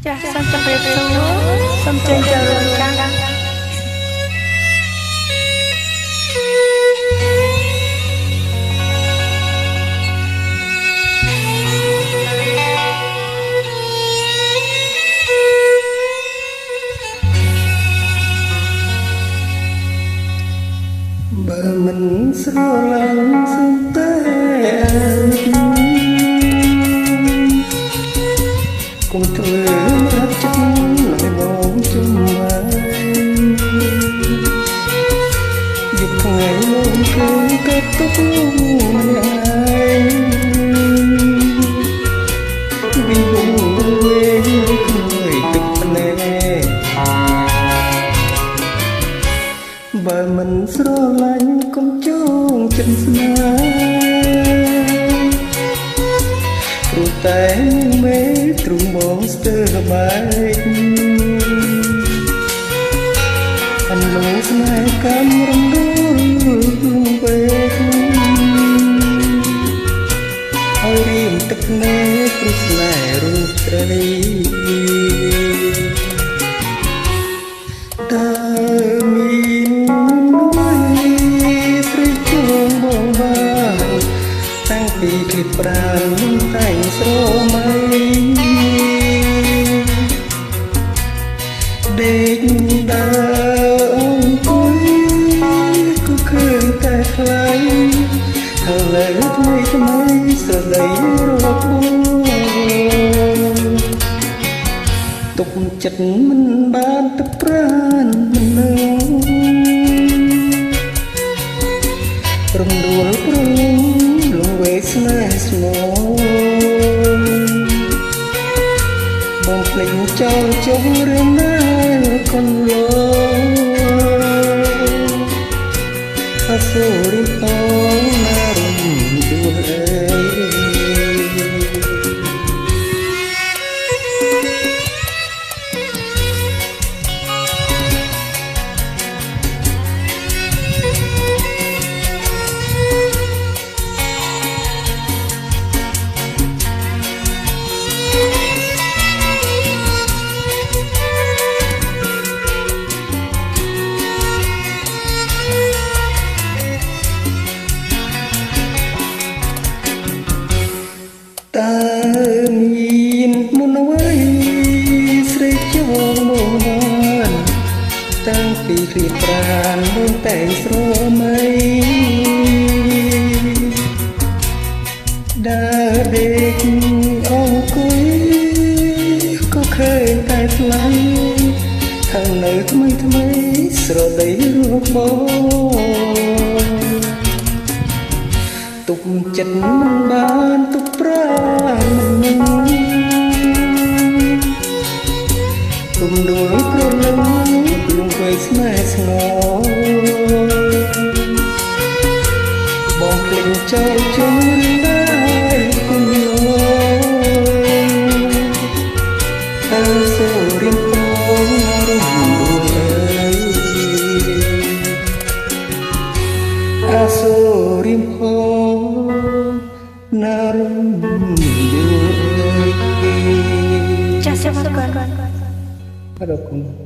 ចាសសូមជម្រាបសួរសូមចេញចូលរួមកម្មបើមិនស្រឡាញ់សុំតែគុំធ្វើរាប់ចិត្តនៅបងជុំមកយកថ្ងៃមកគឺក៏ទុកម្នាក់វិញវិញវិញខ្លួនទឹកភ្នែកបើមិនស្រឡាញ់កុំចងចិត្តស្នេហ៍ព្រោះតែមេទ្រូងបងស្ទើរបែកអន្លងស្នេហ៍កំរំដួលពេកហើយរៀមទឹកភ្នែកព្រោះស្នេហ៍រូបត្រីតើមានតាំងពីគិតប្រាំតែងស្រមៃដេកដើរអង្គុយក៏ឃើញតែខ្លាញ់ហើយលើថ្មីថ្មីស្រដីរាប់បងទុកចិត្តមិនបានទឹកប្រានមិននឹងរំដួលព្រលឹងលងវេស្នេហ៍ស្មោបងភ្លេចចោលចុះរឿងណាកូនលោអសូរិនផងណារំដួលតើមានមុនអ្វីស្រេកជងមកបានតាំងពីឃ្លាតប្រាណបងតែងស្រមៃដើរដេកអង្គុយក៏ឃើញតែថ្លៃខាងនៅថ្មីថ្មីស្រដីរូបបងទុកចិត្តមិនបានទុកប្រាមិនរំដួលព្រលឹងលងវេស្នេហ៍ស្ងោបងភ្លេចចោលជុំដែរគុំលោអើសូរិនផងរំដួលអើសូរិនផងណារំដួលចាសសូមអរគុណអរគុណ